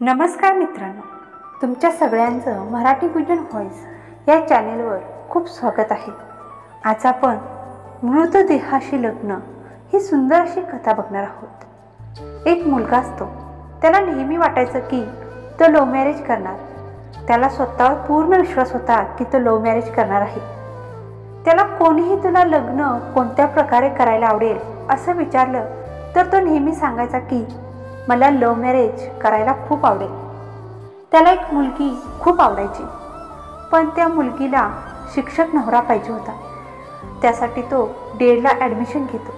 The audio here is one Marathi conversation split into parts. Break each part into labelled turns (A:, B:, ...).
A: नमस्कार मित्रांनो, तुमच्या सगळ्यांचं मराठी गुंजन व्हॉइस या चॅनेलवर खूप स्वागत आहे। आज आपण मृतदेहाशी लग्न ही सुंदर अशी कथा बघणार आहोत। एक मुलगा असतो, त्याला नेहमी वाटायचं की तो लव्ह मॅरेज करणार। त्याला स्वतःवर पूर्ण विश्वास होता की तो लव्ह मॅरेज करणार आहे। त्याला कोणीही तुला लग्न कोणत्या प्रकारे करायला आवडेल असं विचारलं तर तो नेहमी सांगायचा की मला लव्ह मॅरेज करायला खूप आवडेल। त्याला एक मुलगी खूप आवडायची, पण त्या मुलगीला शिक्षक नवरा पाहिजे होता। त्यासाठी तो डीएडला ॲडमिशन घेतो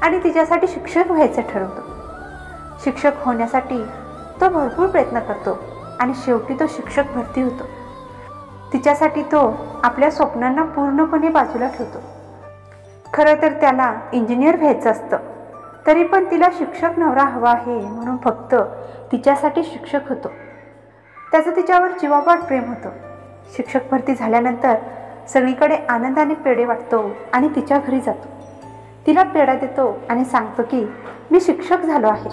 A: आणि तिच्यासाठी शिक्षक व्हायचं ठरवतो। शिक्षक होण्यासाठी तो भरपूर प्रयत्न करतो आणि शेवटी तो शिक्षक भरती होतो। तिच्यासाठी तो आपल्या स्वप्नांना पूर्णपणे बाजूला ठेवतो। खरं तर त्याला इंजिनियर व्हायचं असतं, तरी पण तिला शिक्षक नवरा हवा आहे म्हणून फक्त तिच्यासाठी शिक्षक होतो। त्याचं तिच्यावर जीवापाड प्रेम होतं। शिक्षक भरती झाल्यानंतर सगळीकडे आनंदाने पेढे वाटतो आणि तिच्या घरी जातो। तिला पेढा देतो आणि सांगतो की मी शिक्षक झालो आहे।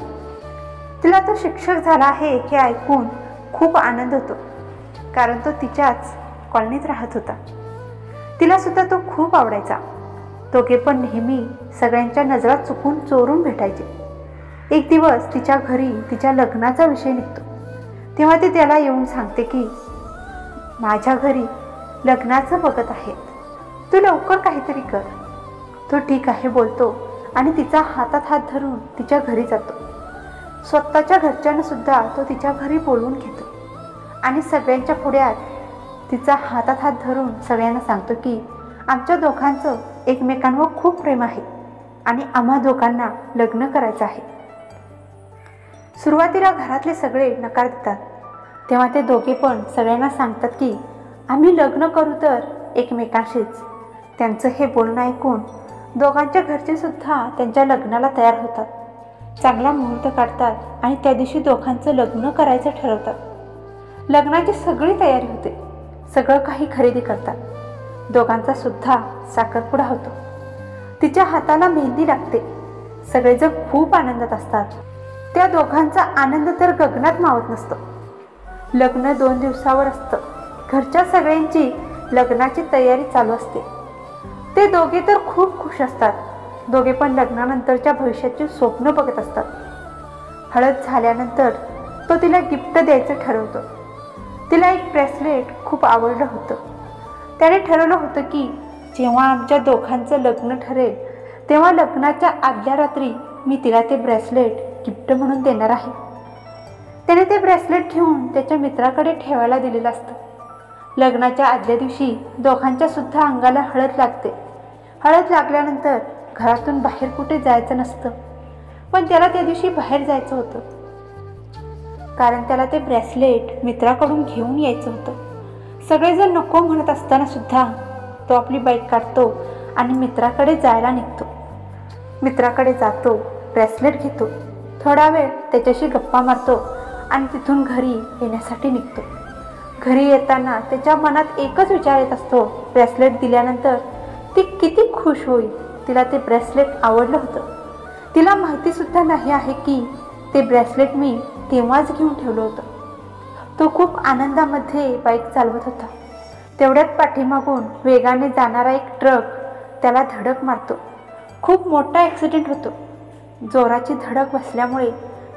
A: तिला तो शिक्षक झाला आहे हे ऐकून खूप आनंद होतो, कारण तो तिच्याच कॉलनीत राहत होता। तिला सुद्धा तो खूप आवडायचा। दोघे पण नेहमी सगळ्यांच्या नजरात चुकून चोरून भेटायचे। एक दिवस तिच्या घरी तिच्या लग्नाचा विषय निघतो, तेव्हा ती त्याला येऊन सांगते की माझ्या घरी लग्नाचं बघत आहेत, तू लवकर काहीतरी कर। तो ठीक आहे बोलतो आणि तिचा हातात हात धरून तिच्या घरी जातो। स्वतःच्या घरच्यांना सुद्धा तो तिच्या घरी बोलवून घेतो आणि सगळ्यांच्या पुढ्यात तिचा हातात हात धरून सगळ्यांना सांगतो की आमच्या दोघांचं एकमेकांवर खूप प्रेम आहे आणि आम्हा दोघांना लग्न करायचं आहे। सुरुवातीला घरातले सगळे नकार देतात, तेव्हा ते दोघे पण सगळ्यांना सांगतात की आम्ही लग्न करू तर एकमेकांशीच। त्यांचं हे बोलणं ऐकून दोघांच्या घरचे सुद्धा त्यांच्या लग्नाला तयार होतात। चांगला मुहूर्त काढतात आणि त्या दिवशी दोघांचं लग्न करायचं ठरवतात। लग्नाची सगळी तयारी होते, सगळं काही खरेदी करतात। दोघांचा सुद्धा साखरपुडा होतो। तिच्या हाताला मेहंदी लागते। सगळेजण खूप आनंदात असतात। त्या दोघांचा आनंद तर गगनात मावत नसतो। लग्न 2 दिवसावर असतं। घरच्या सगळ्यांची लग्नाची तयारी चालू असते। ते दोघे तर खूप खुश असतात। दोघे पण लग्नानंतरच्या भविष्याचे स्वप्न बघत असतात। हळद झाल्यानंतर तो तिला गिफ्ट द्यायचं ठरवतो। तिला एक ब्रेसलेट खूप आवडलं होतं। त्याने ठरवलं होतं की जेव्हा आमच्या दोघांचं लग्न ठरेल तेव्हा लग्नाच्या आदल्या रात्री मी तिला ते ब्रेसलेट गिफ्ट म्हणून देणार आहे। त्याने ते ब्रेसलेट घेऊन त्याच्या मित्राकडे ठेवायला दिलेलं असतं। लग्नाच्या आदल्या दिवशी दोघांच्या सुद्धा अंगाला हळद लागते। हळद लागल्यानंतर घरातून बाहेर कुठे जायचं नसतं, पण त्याला त्या दिवशी बाहेर जायचं होतं, कारण त्याला ते ब्रेसलेट मित्राकडून घेऊन यायचं होतं। सगळेजण नको म्हणत असताना सुद्धा तो आपली बाईक काढतो आणि मित्राकडे जायला निघतो। मित्राकडे जातो, ब्रेसलेट घेतो, थोडा वेळ त्याच्याशी गप्पा मारतो आणि तिथून घरी येण्यासाठी निघतो। घरी येताना त्याच्या मनात एकच विचार येत असतो, ब्रेसलेट दिल्यानंतर ती किती खुश होईल। तिला ते ब्रेसलेट आवडलं होतं। तिला माहितीसुद्धा नाही आहे की ते ब्रेसलेट मी तेव्हाच घेऊन ठेवलं होतं। तो खूप आनंदामध्ये बाईक चालवत होता। तेवढ्यात पाठीमागून वेगाने जाणारा एक ट्रक त्याला धडक मारतो। खूप मोठा ॲक्सिडेंट होतो। जोराची धडक बसल्यामुळे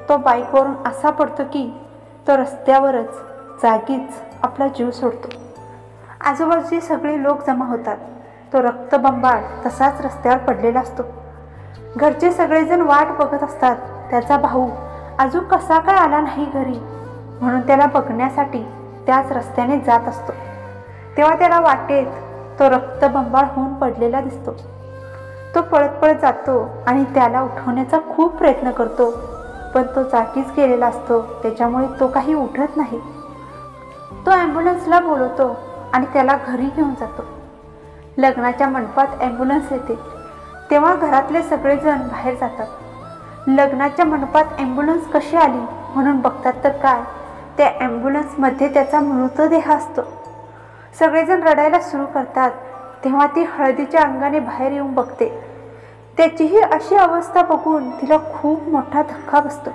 A: तो बाईकवरून असा पडतो की तो रस्त्यावरच जागीच आपला जीव सोडतो। आजूबाजूचे सगळे लोक जमा होतात। तो रक्तबंबाळ तसाच रस्त्यावर पडलेला असतो। घरचे सगळेजण वाट बघत असतात। त्याचा भाऊ अजून कसा काय आला नाही घरी, म्हणून त्याला बघण्यासाठी त्याच रस्त्याने जात असतो। तेव्हा त्याला वाटेत तो रक्तबंबाळ होऊन पडलेला दिसतो। तो पळत पळत जातो आणि त्याला उठवण्याचा खूप प्रयत्न करतो, पण तो जागीच गेलेला असतो, त्याच्यामुळे तो काही उठत नाही। तो ॲम्ब्युलन्सला बोलवतो आणि त्याला घरी घेऊन जातो। लग्नाच्या मंडपात ॲम्ब्युलन्स येते, तेव्हा घरातले सगळेजण बाहेर जातात। लग्नाच्या मंडपात ॲम्ब्युलन्स कशी आली म्हणून बघतात तर काय, त्या ॲम्ब्युलन्समध्ये त्याचा मृतदेह असतो। सगळेजण रडायला सुरू करतात, तेव्हा ती हळदीच्या अंगाने बाहेर येऊन बघते। त्याचीही अशी अवस्था बघून तिला खूप मोठा धक्का बसतो।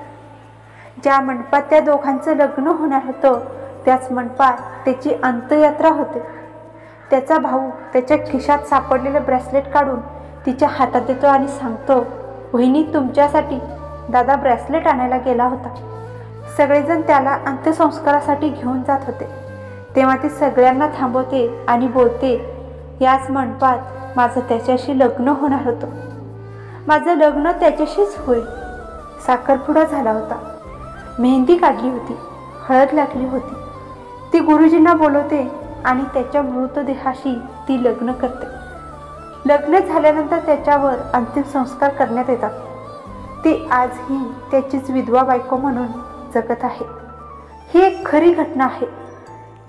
A: ज्या मंडपात त्या दोघांचं लग्न होणार होतं त्याच मंडपात त्याची अंत्ययात्रा होते. त्याचा भाऊ त्याच्या खिशात सापडलेलं ब्रेसलेट काढून तिच्या हातात देतो आणि सांगतो, वहिनी तुमच्यासाठी दादा ब्रेसलेट आणायला गेला होता. सगळेजण त्याला अंत्यसंस्कारासाठी घेऊन जात होते. तेव्हा ती सगळ्यांना थांबवते आणि बोलते, याच मंडपात माझं त्याच्याशी लग्न होणार होतं. माझं लग्न त्याच्याशीच होईल. साखरपुडा झाला होता, मेहंदी काढली होती, हळद लागली होती. ती गुरुजींना बोलवते आणि त्याच्या मृतदेहाशी ती लग्न करते. लग्न झाल्यानंतर त्याच्यावर अंतिम संस्कार करण्यात येतात. ती आजही त्याचीच विधवा बायको म्हणून जगत आहे. ही एक खरी घटना आहे.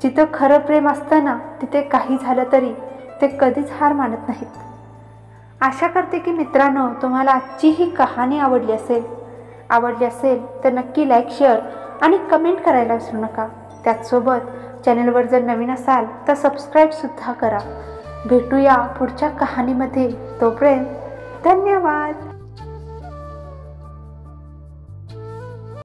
A: जिथं खरं प्रेम असतं ना, तिथे काही झालं तरी ते कधीच हार मानत नाहीत. आशा करते की मित्रांनो तुम्हाला आजची ही कहाणी आवडली असेल तर नक्की लाईक, शेअर आणि कमेंट करायला विसरू नका. त्याचसोबत चॅनलवर जर नवीन असाल तर सबस्क्राईबसुद्धा करा. भेटूया पुढच्या कहाणीमध्ये. तोपर्यंत धन्यवाद.